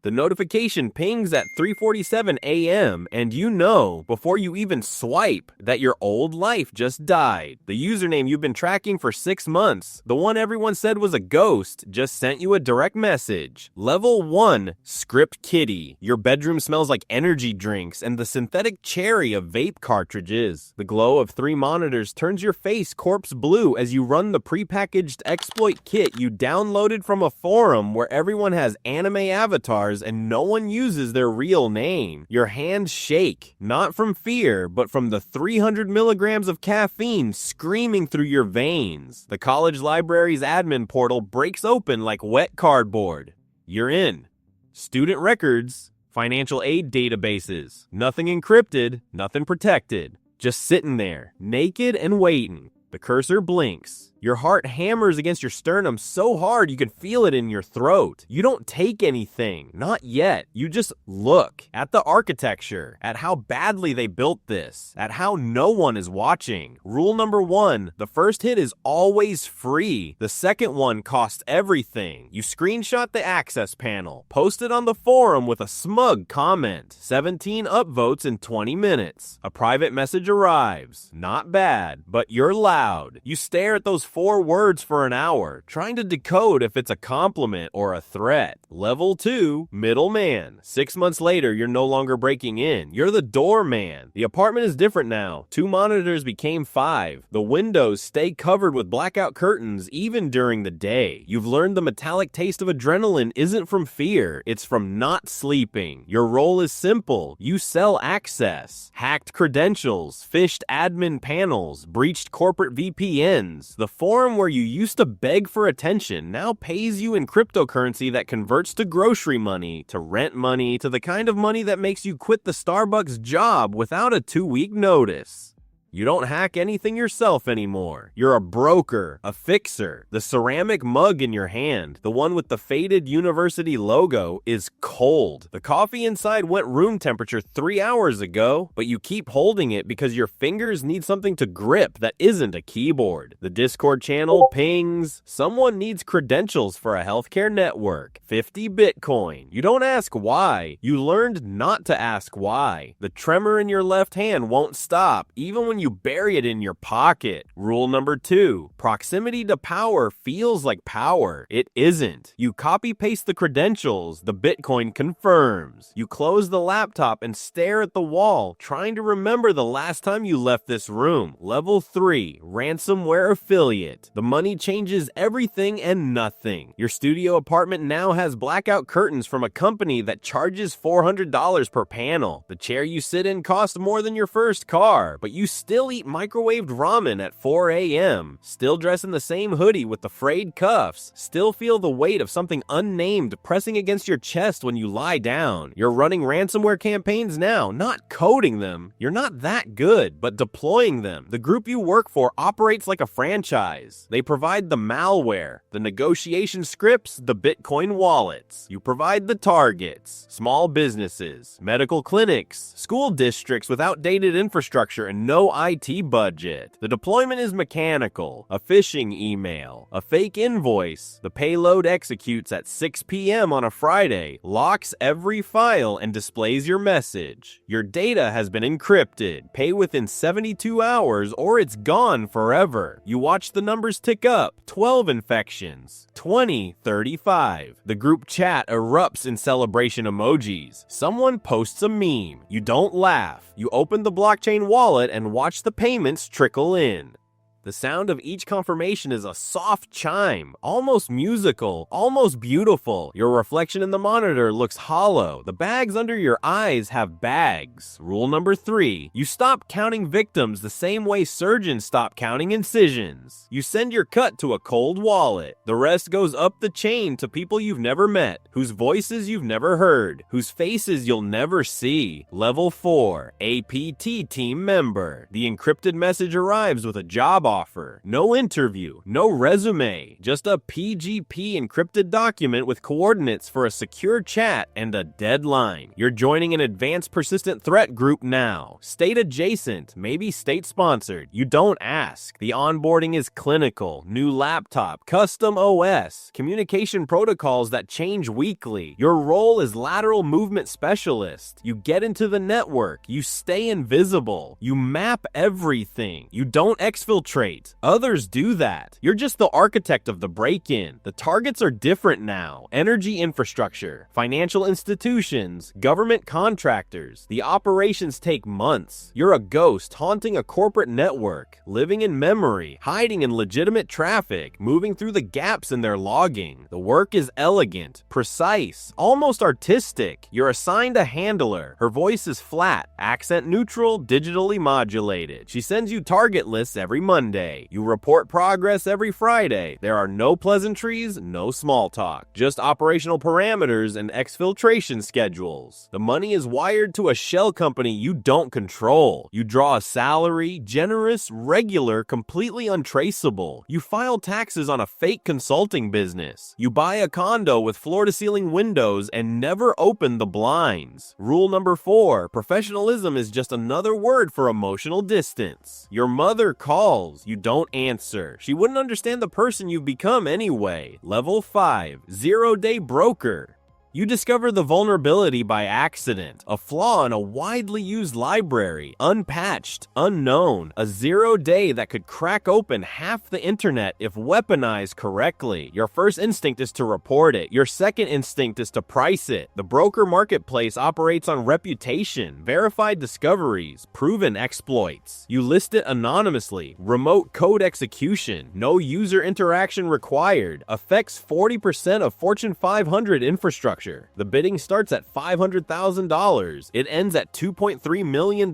The notification pings at 3:47 a.m. and you know, before you even swipe, that your old life just died. The username you've been tracking for 6 months, the one everyone said was a ghost, just sent you a direct message. Level 1, Script Kiddie. Your bedroom smells like energy drinks and the synthetic cherry of vape cartridges. The glow of 3 monitors turns your face corpse blue as you run the prepackaged exploit kit you downloaded from a forum where everyone has anime avatars and no one uses their real name. Your hands shake, not from fear, but from the 300 milligrams of caffeine screaming through your veins. The college library's admin portal breaks open like wet cardboard. You're in. Student records, financial aid databases, nothing encrypted, nothing protected. Just sitting there, naked and waiting. The cursor blinks. Your heart hammers against your sternum so hard you can feel it in your throat. You don't take anything, not yet. You just look at the architecture, at how badly they built this, at how no one is watching. Rule number 1, the first hit is always free. The second one costs everything. You screenshot the access panel, post it on the forum with a smug comment. 17 upvotes in 20 minutes. A private message arrives. Not bad, but you're loud. You stare at those 4 words for an hour, trying to decode if it's a compliment or a threat. Level 2, middleman. 6 months later, you're no longer breaking in. You're the doorman. The apartment is different now. 2 monitors became 5. The windows stay covered with blackout curtains even during the day. You've learned the metallic taste of adrenaline isn't from fear, it's from not sleeping. Your role is simple. You sell access. Hacked credentials, phished admin panels, breached corporate VPNs. The forum where you used to beg for attention now pays you in cryptocurrency that converts to grocery money, to rent money, to the kind of money that makes you quit the Starbucks job without a 2-week notice. You don't hack anything yourself anymore. You're a broker, a fixer. The ceramic mug in your hand, the one with the faded university logo, is cold. The coffee inside went room temperature 3 hours ago, but you keep holding it because your fingers need something to grip that isn't a keyboard. The Discord channel pings. Someone needs credentials for a healthcare network. 50 Bitcoin. You don't ask why. You learned not to ask why. The tremor in your left hand won't stop, even when you bury it in your pocket. Rule number 2, proximity to power feels like power. It isn't. You copy-paste the credentials, the Bitcoin confirms. You close the laptop and stare at the wall, trying to remember the last time you left this room. Level 3, ransomware affiliate. The money changes everything and nothing. Your studio apartment now has blackout curtains from a company that charges $400 per panel. The chair you sit in costs more than your first car, but you still eat microwaved ramen at 4 a.m., still dress in the same hoodie with the frayed cuffs, still feel the weight of something unnamed pressing against your chest when you lie down. You're running ransomware campaigns now, not coding them. You're not that good, but deploying them. The group you work for operates like a franchise. They provide the malware, the negotiation scripts, the Bitcoin wallets. You provide the targets, small businesses, medical clinics, school districts with outdated infrastructure and no IT budget. The deployment is mechanical. A phishing email, a fake invoice. The payload executes at 6 p.m. on a Friday, locks every file, and displays your message. Your data has been encrypted. Pay within 72 hours or it's gone forever. You watch the numbers tick up. 12 infections. 20, 35. The group chat erupts in celebration emojis. Someone posts a meme. You don't laugh. You open the blockchain wallet and watch the payments trickle in. The sound of each confirmation is a soft chime, almost musical, almost beautiful. Your reflection in the monitor looks hollow. The bags under your eyes have bags. Rule number 3, you stop counting victims the same way surgeons stop counting incisions. You send your cut to a cold wallet. The rest goes up the chain to people you've never met, whose voices you've never heard, whose faces you'll never see. Level 4, APT team member. The encrypted message arrives with a job offer. No interview, no resume, just a PGP encrypted document with coordinates for a secure chat and a deadline. You're joining an advanced persistent threat group now. State adjacent, maybe state sponsored. You don't ask. The onboarding is clinical. New laptop, custom OS, communication protocols that change weekly. Your role is lateral movement specialist. You get into the network. You stay invisible. You map everything. You don't exfiltrate. Others do that. You're just the architect of the break-in. The targets are different now. Energy infrastructure, financial institutions, government contractors. The operations take months. You're a ghost haunting a corporate network, living in memory, hiding in legitimate traffic, moving through the gaps in their logging. The work is elegant, precise, almost artistic. You're assigned a handler. Her voice is flat, accent neutral, digitally modulated. She sends you target lists every Monday. You report progress every Friday. There are no pleasantries, no small talk, just operational parameters and exfiltration schedules. The money is wired to a shell company you don't control. You draw a salary, generous, regular, completely untraceable. You file taxes on a fake consulting business. You buy a condo with floor-to-ceiling windows and never open the blinds. Rule number 4, professionalism is just another word for emotional distance. Your mother calls, you don't answer. She wouldn't understand the person you've become anyway. Level 5, 0-day broker. You discover the vulnerability by accident, a flaw in a widely used library, unpatched, unknown, a 0-day that could crack open half the internet if weaponized correctly. Your first instinct is to report it. Your second instinct is to price it. The broker marketplace operates on reputation, verified discoveries, proven exploits. You list it anonymously, remote code execution, no user interaction required, affects 40% of Fortune 500 infrastructure. The bidding starts at $500,000. It ends at $2.3 million.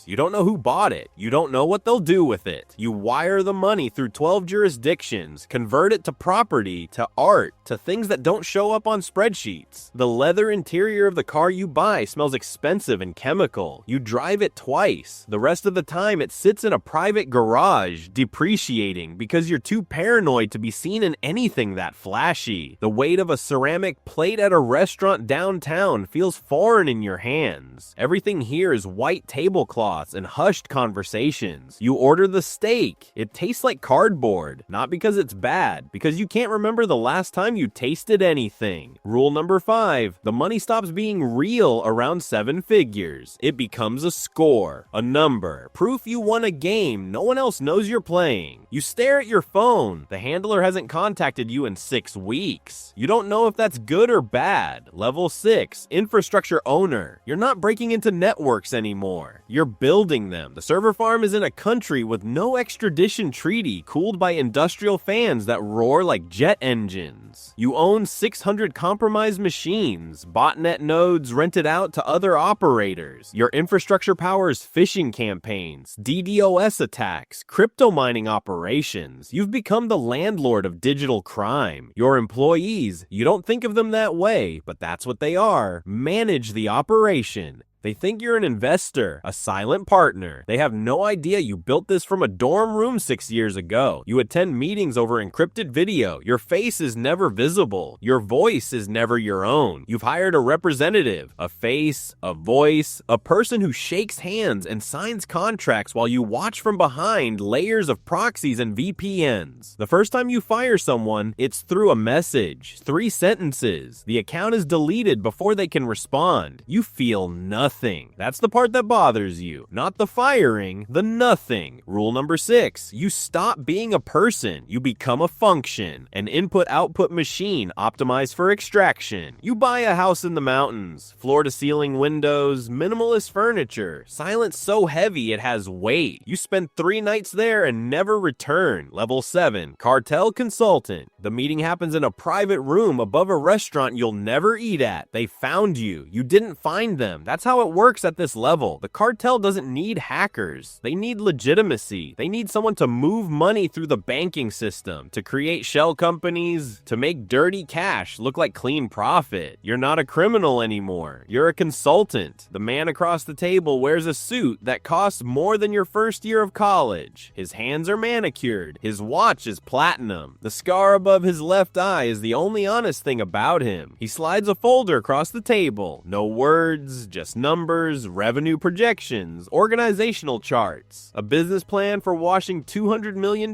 You don't know who bought it. You don't know what they'll do with it. You wire the money through 12 jurisdictions, convert it to property, to art, to things that don't show up on spreadsheets. The leather interior of the car you buy smells expensive and chemical. You drive it twice. The rest of the time it sits in a private garage, depreciating because you're too paranoid to be seen in anything that flashy. The weight of a ceramic plate at a restaurant downtown feels foreign in your hands. Everything here is white tablecloths and hushed conversations. You order the steak. It tastes like cardboard. Not because it's bad, because you can't remember the last time you tasted anything. Rule number 5, the money stops being real around 7 figures. It becomes a score, a number, proof you won a game no one else knows you're playing. You stare at your phone. The handler hasn't contacted you in 6 weeks. You don't know if that's good or bad. Level 6, infrastructure owner. You're not breaking into networks anymore. You're building them. The server farm is in a country with no extradition treaty, cooled by industrial fans that roar like jet engines. You own 600 compromised machines, botnet nodes rented out to other operators. Your infrastructure powers phishing campaigns, DDoS attacks, crypto mining operations. You've become the landlord of digital crime. Your employees, you don't think of them that way, but that's what they are. Manage the operation. They think you're an investor, a silent partner. They have no idea you built this from a dorm room 6 years ago. You attend meetings over encrypted video. Your face is never visible. Your voice is never your own. You've hired a representative, a face, a voice, a person who shakes hands and signs contracts while you watch from behind layers of proxies and VPNs. The first time you fire someone, it's through a message, 3 sentences. The account is deleted before they can respond. You feel nothing. That's the part that bothers you, not the firing, the nothing. Rule number 6, you stop being a person. You become a function, an input-output machine optimized for extraction. You buy a house in the mountains, floor-to-ceiling windows, minimalist furniture, silence so heavy it has weight. You spend 3 nights there and never return. Level 7, cartel consultant. The meeting happens in a private room above a restaurant you'll never eat at. They found you. You didn't find them. That's how how it works at this level. The cartel doesn't need hackers. They need legitimacy. They need someone to move money through the banking system, to create shell companies, to make dirty cash look like clean profit. You're not a criminal anymore. You're a consultant. The man across the table wears a suit that costs more than your first year of college. His hands are manicured. His watch is platinum. The scar above his left eye is the only honest thing about him. He slides a folder across the table. No words, just numbers, revenue projections, organizational charts, a business plan for washing $200 million.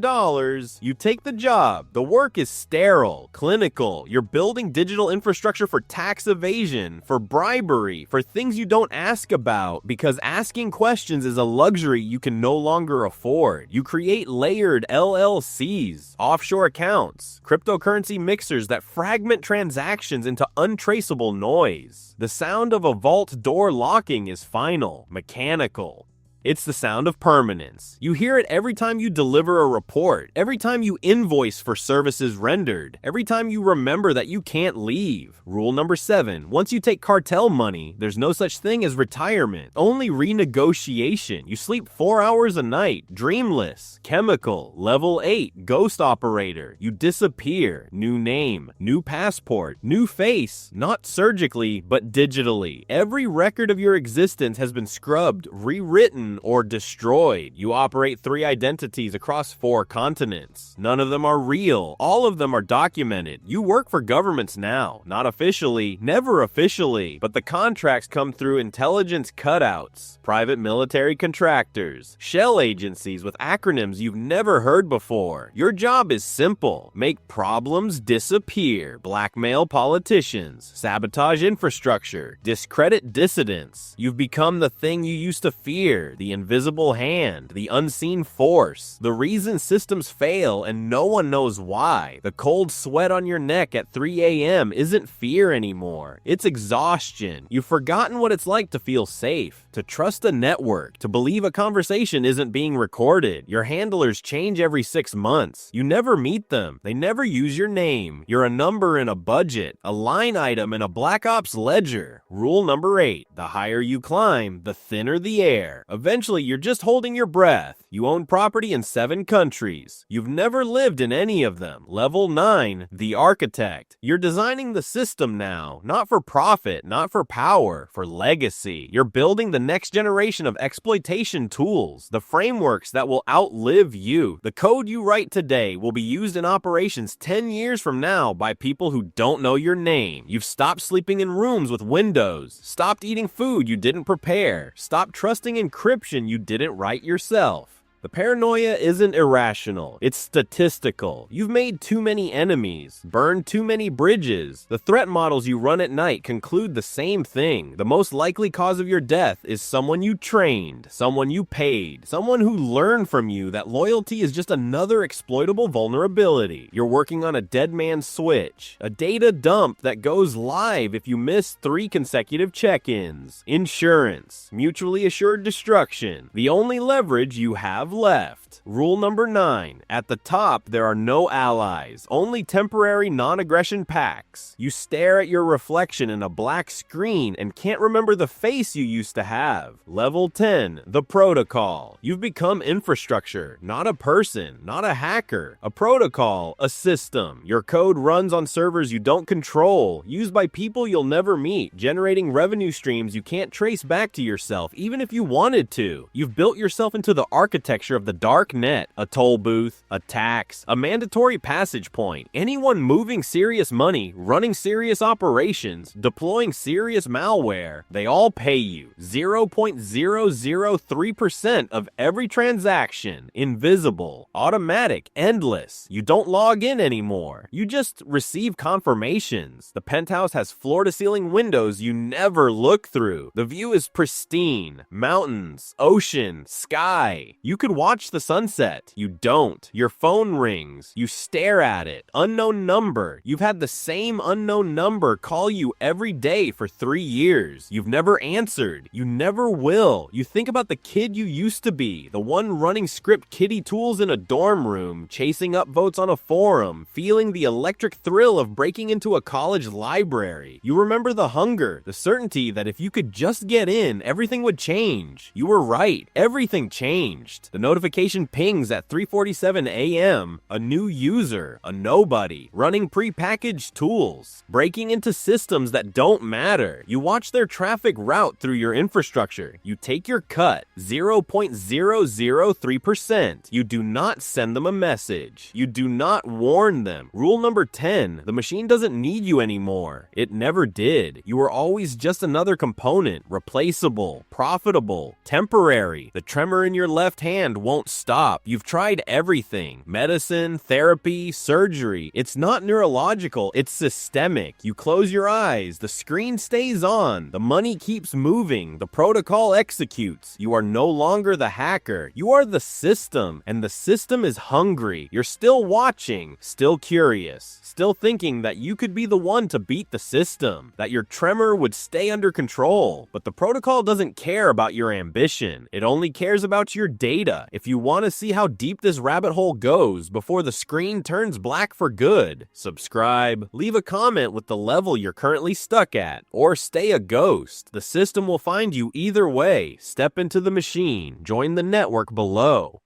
You take the job. The work is sterile, clinical. You're building digital infrastructure for tax evasion, for bribery, for things you don't ask about, because asking questions is a luxury you can no longer afford. You create layered LLCs, offshore accounts, cryptocurrency mixers that fragment transactions into untraceable noise. The sound of a vault door locking is final, mechanical. It's the sound of permanence. You hear it every time you deliver a report, every time you invoice for services rendered, every time you remember that you can't leave. Rule number 7, once you take cartel money, there's no such thing as retirement, only renegotiation. You sleep 4 hours a night, dreamless, chemical, level 8, ghost operator. You disappear, new name, new passport, new face, not surgically, but digitally. Every record of your existence has been scrubbed, rewritten, or destroyed. You operate 3 identities across 4 continents. None of them are real. All of them are documented. You work for governments now. Not officially, never officially, but the contracts come through intelligence cutouts, private military contractors, shell agencies with acronyms you've never heard before. Your job is simple. Make problems disappear. Blackmail politicians. Sabotage infrastructure. Discredit dissidents. You've become the thing you used to fear. The invisible hand, the unseen force, the reason systems fail and no one knows why. The cold sweat on your neck at 3 a.m. isn't fear anymore. It's exhaustion. You've forgotten what it's like to feel safe, to trust a network, to believe a conversation isn't being recorded. Your handlers change every 6 months. You never meet them. They never use your name. You're a number in a budget, a line item in a Black Ops ledger. Rule number 8, the higher you climb, the thinner the air. Eventually, you're just holding your breath. You own property in 7 countries. You've never lived in any of them. Level 9, the architect. You're designing the system now, not for profit, not for power, for legacy. You're building the next generation of exploitation tools, the frameworks that will outlive you. The code you write today will be used in operations 10 years from now by people who don't know your name. You've stopped sleeping in rooms with windows, stopped eating food you didn't prepare, stopped trusting encryption you didn't write yourself. The paranoia isn't irrational, it's statistical. You've made too many enemies, burned too many bridges. The threat models you run at night conclude the same thing. The most likely cause of your death is someone you trained, someone you paid, someone who learned from you that loyalty is just another exploitable vulnerability. You're working on a dead man's switch, a data dump that goes live if you miss 3 consecutive check-ins. Insurance, mutually assured destruction, the only leverage you have left. Rule number 9. At the top, there are no allies, only temporary non-aggression pacts. You stare at your reflection in a black screen and can't remember the face you used to have. Level 10. The protocol. You've become infrastructure, not a person, not a hacker. A protocol, a system. Your code runs on servers you don't control, used by people you'll never meet, generating revenue streams you can't trace back to yourself, even if you wanted to. You've built yourself into the architecture of the dark net, a toll booth, a tax, a mandatory passage point. Anyone moving serious money, running serious operations, deploying serious malware, they all pay you 0.003% of every transaction. Invisible, automatic, endless. You don't log in anymore. You just receive confirmations. The penthouse has floor-to-ceiling windows you never look through. The view is pristine. Mountains, ocean, sky. You could could watch the sunset. You don't. Your phone rings. You stare at it. Unknown number. You've had the same unknown number call you every day for 3 years. You've never answered. You never will. You think about the kid you used to be, the one running Script Kiddie tools in a dorm room, chasing upvotes on a forum, feeling the electric thrill of breaking into a college library. You remember the hunger, the certainty that if you could just get in, everything would change. You were right. Everything changed. The notification pings at 3:47 a.m. A new user, a nobody, running pre-packaged tools, breaking into systems that don't matter. You watch their traffic route through your infrastructure. You take your cut, 0.003%. You do not send them a message. You do not warn them. Rule number 10, the machine doesn't need you anymore. It never did. You were always just another component, replaceable, profitable, temporary. The tremor in your left hand won't stop. You've tried everything. Medicine, therapy, surgery. It's not neurological, it's systemic. You close your eyes, the screen stays on, the money keeps moving, the protocol executes. You are no longer the hacker. You are the system, and the system is hungry. You're still watching, still curious, still thinking that you could be the one to beat the system, that your tremor would stay under control. But the protocol doesn't care about your ambition. It only cares about your data. If you want to see how deep this rabbit hole goes before the screen turns black for good, subscribe, leave a comment with the level you're currently stuck at, or stay a ghost. The system will find you either way. Step into the machine, join the network below.